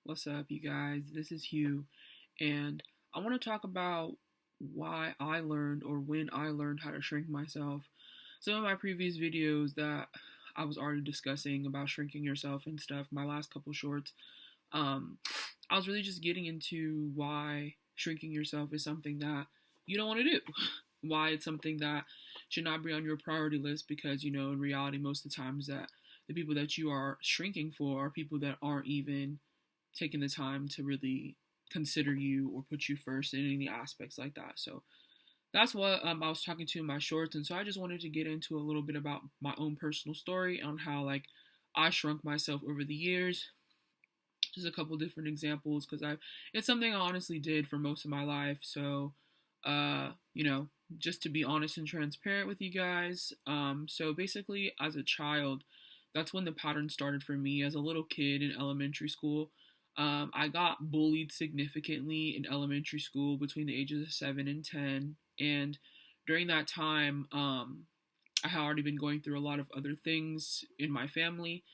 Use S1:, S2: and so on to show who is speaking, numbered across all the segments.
S1: What's up, you guys? This is Hugh, and I want to talk about why I learned or when I learned how to shrink myself. Some of my previous videos that I was already discussing about shrinking yourself and stuff, my last couple shorts, um, I was really just getting into why shrinking yourself is something that you don't want to do. Why it's something that should not be on your priority list because, in reality, most of the times that the people that you are shrinking for are people that aren't even taking the time to really consider you or put you first in any aspects like that. So that's what I was talking to in my shorts, and so I just wanted to get into a little bit about my own personal story on how I shrunk myself over the years. Just a couple different examples because I it's something I honestly did for most of my life. So uh, you know, just to be honest and transparent with you guys. So basically, as a child, that's when the pattern started for me. As a little kid in elementary school, I got bullied significantly in elementary school between the ages of 7 and 10, and during that time, I had already been going through a lot of other things in my family,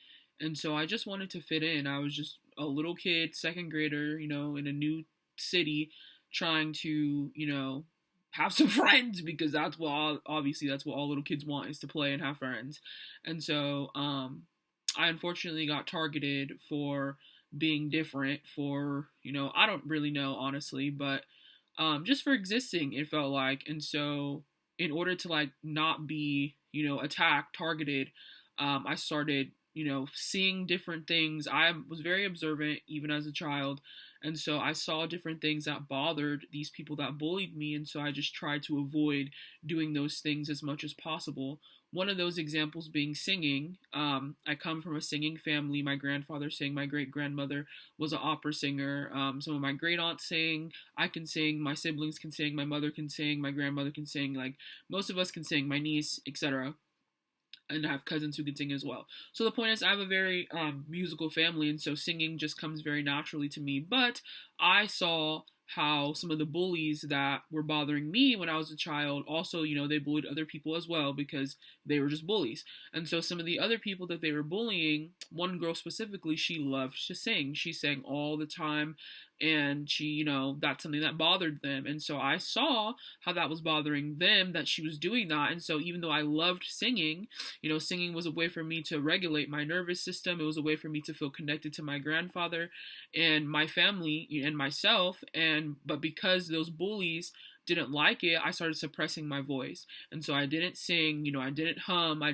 S1: and so I just wanted to fit in. I was just a little kid, second grader, in a new city, trying to, have some friends because obviously that's what all little kids want is to play and have friends. And so I unfortunately got targeted for being different for, I don't really know honestly, but just for existing, it felt like. And so in order to not be, attacked, targeted, I started, seeing different things. I was very observant even as a child. And so I saw different things that bothered these people that bullied me. And so I just tried to avoid doing those things as much as possible. One of those examples being singing. I come from a singing family. My grandfather sang. My great grandmother was an opera singer. Some of my great aunts sang. I can sing. My siblings can sing. My mother can sing. My grandmother can sing. Like most of us can sing. My niece, etc. And I have cousins who can sing as well. So the point is, I have a very musical family, and so singing just comes very naturally to me. But I saw how some of the bullies that were bothering me when I was a child also, they bullied other people as well because they were just bullies. And so some of the other people that they were bullying, one girl specifically, she loved to sing. She sang all the time, and she, that's something that bothered them. And so I saw how that was bothering them, that she was doing that. And so even though I loved singing, singing was a way for me to regulate my nervous system. It was a way for me to feel connected to my grandfather and my family and myself. But because those bullies didn't like it, I started suppressing my voice. And so I didn't sing, I didn't hum, I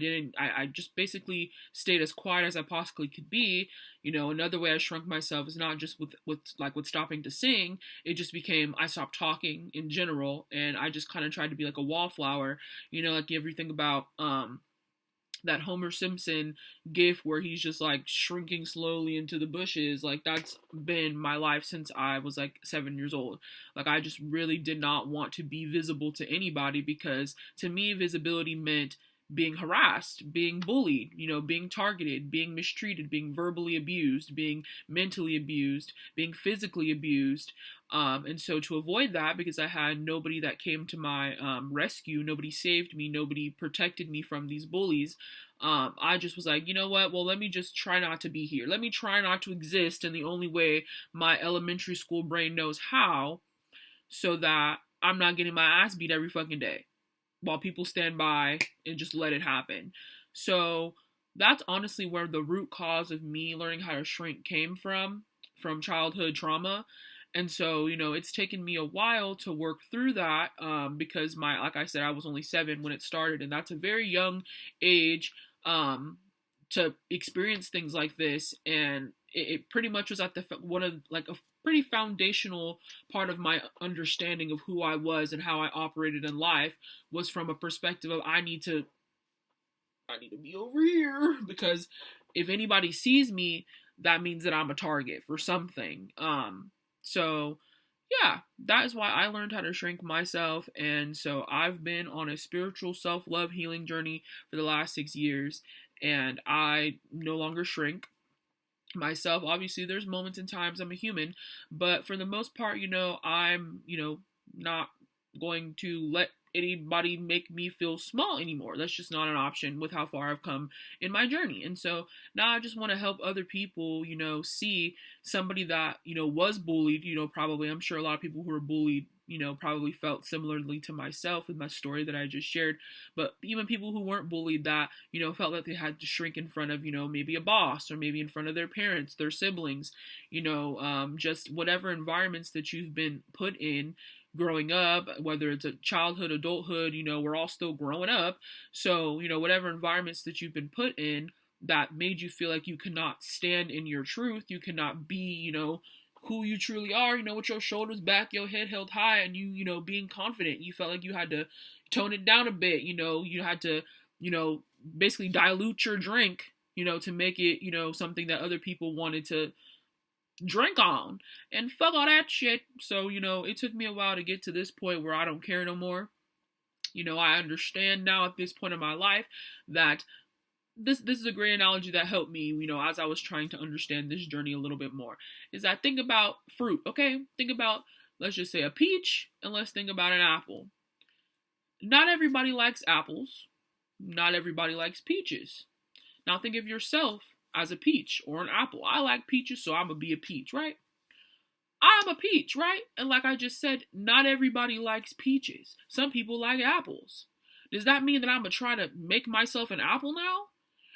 S1: just basically stayed as quiet as I possibly could be. Another way I shrunk myself is not just with stopping to sing. It just became I stopped talking in general, and I just kind of tried to be like a wallflower. Like everything about that Homer Simpson gif where he's just like shrinking slowly into the bushes. Like that's been my life since I was like 7 years old. Like I just really did not want to be visible to anybody because to me visibility meant being harassed, being bullied, being targeted, being mistreated, being verbally abused, being mentally abused, being physically abused. And so to avoid that, because I had nobody that came to my rescue, nobody saved me, nobody protected me from these bullies, I just was like, you know what? Well, let me just try not to be here. Let me try not to exist in the only way my elementary school brain knows how, so that I'm not getting my ass beat every fucking day while people stand by and just let it happen. So that's honestly where the root cause of me learning how to shrink came from childhood trauma. And so, it's taken me a while to work through that because like I said, I was only 7 when it started, and that's a very young age to experience things like this. And it pretty much was at one of like a pretty foundational part of my understanding of who I was and how I operated in life was from a perspective of I need to be over here because if anybody sees me, that means that I'm a target for something. So yeah, that is why I learned how to shrink myself. And so I've been on a spiritual self-love healing journey for the last 6 years, and I no longer shrink myself. Obviously, there's moments and times I'm a human, but for the most part, I'm, not going to let anybody make me feel small anymore. That's just not an option with how far I've come in my journey. And so now I just want to help other people, see somebody that, was bullied, probably, I'm sure a lot of people who are bullied, probably felt similarly to myself with my story that I just shared. But even people who weren't bullied that, felt like they had to shrink in front of, maybe a boss or maybe in front of their parents, their siblings, just whatever environments that you've been put in growing up, whether it's a childhood, adulthood, we're all still growing up. So, whatever environments that you've been put in that made you feel like you cannot stand in your truth, you cannot be, who you truly are, with your shoulders back, your head held high, and you being confident. You felt like you had to tone it down a bit, you had to, basically dilute your drink, to make it, something that other people wanted to drink on. And fuck all that shit. So, it took me a while to get to this point where I don't care no more. I understand now at this point in my life that this is a great analogy that helped me, as I was trying to understand this journey a little bit more, is I think about fruit, okay? Think about, let's just say, a peach, and let's think about an apple. Not everybody likes apples. Not everybody likes peaches. Now think of yourself as a peach or an apple. I like peaches, so I'm gonna be a peach, right? I'm a peach, right? And like I just said, not everybody likes peaches. Some people like apples. Does that mean that I'm gonna try to make myself an apple now?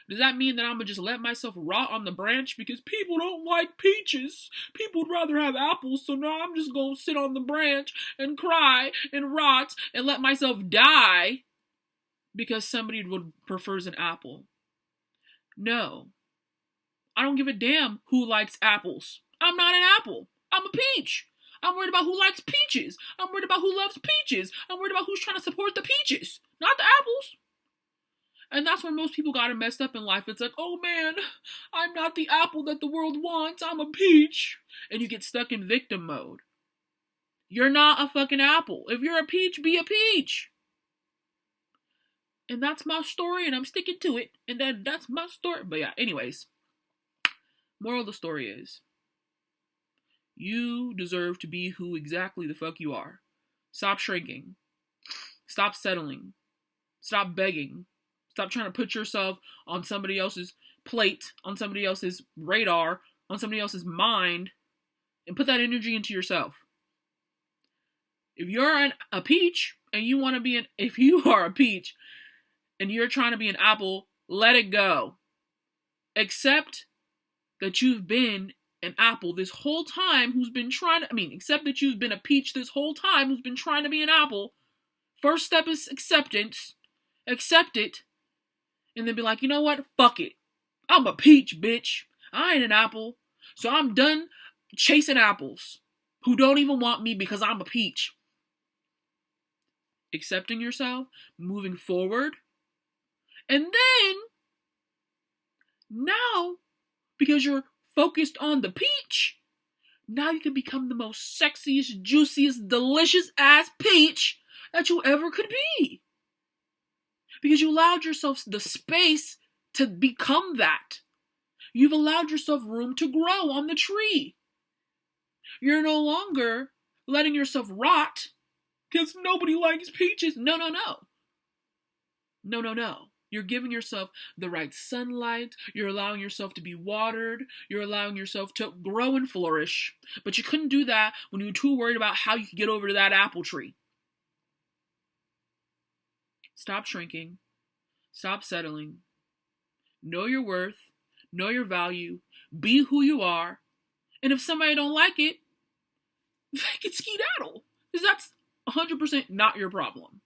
S1: Does that mean that I'm gonna just let myself rot on the branch because people don't like peaches? People would rather have apples, so now I'm just gonna sit on the branch and cry and rot and let myself die because somebody prefers an apple. No. I don't give a damn who likes apples. I'm not an apple. I'm a peach. I'm worried about who likes peaches. I'm worried about who loves peaches. I'm worried about who's trying to support the peaches, not the apples. And that's where most people got it messed up in life. It's like, oh man, I'm not the apple that the world wants. I'm a peach. And you get stuck in victim mode. You're not a fucking apple. If you're a peach, be a peach. And that's my story, and I'm sticking to it. And that's my story. But yeah, anyways. Moral of the story is, you deserve to be who exactly the fuck you are. Stop shrinking. Stop settling. Stop begging. Stop trying to put yourself on somebody else's plate, on somebody else's radar, on somebody else's mind, and put that energy into yourself. If you're a peach and you want to be if you are a peach and you're trying to be an apple, let it go. Accept that you've been an apple this whole time accept that you've been a peach this whole time who's been trying to be an apple. First step is acceptance. Accept it. And then be like, you know what? Fuck it. I'm a peach, bitch. I ain't an apple. So I'm done chasing apples who don't even want me because I'm a peach. Accepting yourself, moving forward. And then, now, because you're focused on the peach, now you can become the most sexiest, juiciest, delicious ass peach that you ever could be. Because you allowed yourself the space to become that. You've allowed yourself room to grow on the tree. You're no longer letting yourself rot because nobody likes peaches. No. You're giving yourself the right sunlight. You're allowing yourself to be watered. You're allowing yourself to grow and flourish. But you couldn't do that when you were too worried about how you could get over to that apple tree. Stop shrinking. Stop settling. Know your worth. Know your value. Be who you are. And if somebody don't like it, they can skedaddle. Because that's 100% not your problem.